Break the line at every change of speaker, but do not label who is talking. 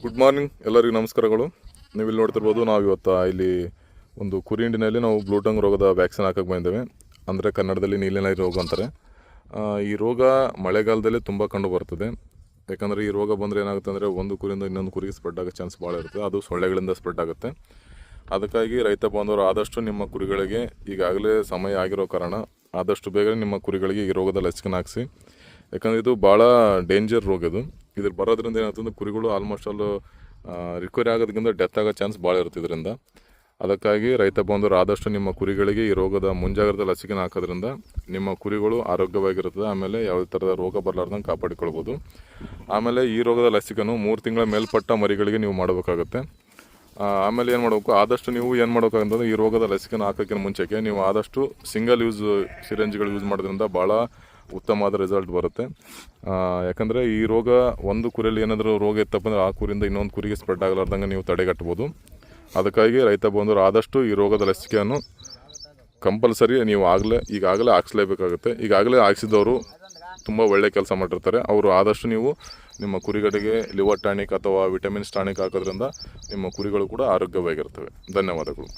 Good morning ಎಲ್ಲರಿಗೂ ನಮಸ್ಕಾರಗಳು. ನೀವು ಇಲ್ಲಿ ನೋಡ್ತಿರ್ಬೋದು, ನಾವು ಇವತ್ತು ಇಲ್ಲಿ ಒಂದು ಕುರಿ ಹಿಂಡಿನಲ್ಲಿ ನಾವು ಬ್ಲೂಟಂಗ್ ರೋಗದ ವ್ಯಾಕ್ಸಿನ್ ಹಾಕಕ್ಕೆ ಬಂದಿದ್ದೇವೆ. ಅಂದರೆ ಕನ್ನಡದಲ್ಲಿ ನೀಲಿನೈ ರೋಗ ಅಂತಾರೆ. ಈ ರೋಗ ಮಳೆಗಾಲದಲ್ಲಿ ತುಂಬ ಕಂಡು ಬರ್ತದೆ. ಯಾಕಂದರೆ ಈ ರೋಗ ಬಂದರೆ ಏನಾಗುತ್ತೆ ಅಂದರೆ ಒಂದು ಕುರಿಯಿಂದ ಇನ್ನೊಂದು ಕುರಿಗೆ ಸ್ಪ್ರೆಡ್ ಆಗೋ ಚಾನ್ಸ್ ಭಾಳ ಇರುತ್ತೆ. ಅದು ಸೊಳ್ಳೆಗಳಿಂದ ಸ್ಪ್ರೆಡ್ ಆಗುತ್ತೆ. ಅದಕ್ಕಾಗಿ ರೈತ ಬಾಂಧವರು ಆದಷ್ಟು ನಿಮ್ಮ ಕುರಿಗಳಿಗೆ ಈಗಾಗಲೇ ಸಮಯ ಆಗಿರೋ ಕಾರಣ ಆದಷ್ಟು ಬೇಗ ನಿಮ್ಮ ಕುರಿಗಳಿಗೆ ಈ ರೋಗದ ಲಸಿಕೆನ ಹಾಕಿಸಿ. ಯಾಕಂದರೆ ಇದು ಭಾಳ ಡೇಂಜರ್ ರೋಗ. ಇದ್ರ ಬರೋದ್ರಿಂದ ಏನಾಗ್ತಂದ್ರೆ ಕುರಿಗಳು ಆಲ್ಮೋಸ್ಟ್ ಆಲ್ ರಿಕವರಿ ಆಗೋದಕ್ಕಿಂತ ಡೆತ್ ಆಗೋ ಚಾನ್ಸ್ ಭಾಳ ಇರುತ್ತೆ ಇದರಿಂದ. ಅದಕ್ಕಾಗಿ ರೈತ ಬಾಂಧವರು ಆದಷ್ಟು ನಿಮ್ಮ ಕುರಿಗಳಿಗೆ ಈ ರೋಗದ ಮುಂಜಾಗ್ರತಾ ಲಸಿಕೆನ ಹಾಕೋದ್ರಿಂದ ನಿಮ್ಮ ಕುರಿಗಳು ಆರೋಗ್ಯವಾಗಿರ್ತದೆ. ಆಮೇಲೆ ಯಾವುದೇ ಥರದ ರೋಗ ಬರಲಾರ್ದಂಗೆ ಕಾಪಾಡಿಕೊಳ್ಬೋದು. ಆಮೇಲೆ ಈ ರೋಗದ ಲಸಿಕೆನು 3 ತಿಂಗಳ ಮೇಲ್ಪಟ್ಟ ಮರಿಗಳಿಗೆ ನೀವು ಮಾಡಬೇಕಾಗುತ್ತೆ. ಆಮೇಲೆ ಏನು ಮಾಡಬೇಕು, ಆದಷ್ಟು ನೀವು ಏನು ಮಾಡಬೇಕಾಗಂತಂದ್ರೆ ಈ ರೋಗದ ಲಸಿಕೆನ ಹಾಕೋಕ್ಕಿಂತ ಮುಂಚೆಗೆ ನೀವು ಆದಷ್ಟು ಸಿಂಗಲ್ ಯೂಸ್ ಸಿರಿಂಜ್ಗಳು ಯೂಸ್ ಮಾಡೋದ್ರಿಂದ ಭಾಳ ಉತ್ತಮವಾದ ರಿಸಲ್ಟ್ ಬರುತ್ತೆ. ಯಾಕಂದರೆ ಈ ರೋಗ ಒಂದು ಕುರಿಯಲ್ಲಿ ಏನಾದರೂ ರೋಗ ಇತ್ತಪ್ಪ ಅಂದರೆ ಆ ಕುರಿಯಿಂದ ಇನ್ನೊಂದು ಕುರಿಗೆ ಸ್ಪ್ರೆಡ್ ಆಗಲಾರ್ದಂಗೆ ನೀವು ತಡೆಗಟ್ಬೋದು. ಅದಕ್ಕಾಗಿ ರೈತ ಬಂದವರು ಆದಷ್ಟು ಈ ರೋಗದ ಲಸಿಕೆಯನ್ನು ಕಂಪಲ್ಸರಿ ನೀವು ಈಗಾಗಲೇ ಹಾಕ್ಸ್ಲೇಬೇಕಾಗುತ್ತೆ. ಈಗಾಗಲೇ ಹಾಕ್ಸಿದವರು ತುಂಬ ಒಳ್ಳೆಯ ಕೆಲಸ ಮಾಡಿರ್ತಾರೆ. ಅವರು ಆದಷ್ಟು ನೀವು ನಿಮ್ಮ ಕುರಿಗಳಿಗೆ ಲಿವರ್ ಟಾನಿಕ್ ಅಥವಾ ವಿಟಮಿನ್ಸ್ ಟಾನಿಕ್ ಹಾಕೋದ್ರಿಂದ ನಿಮ್ಮ ಕುರಿಗಳು ಕೂಡ ಆರೋಗ್ಯವಾಗಿರ್ತವೆ. ಧನ್ಯವಾದಗಳು.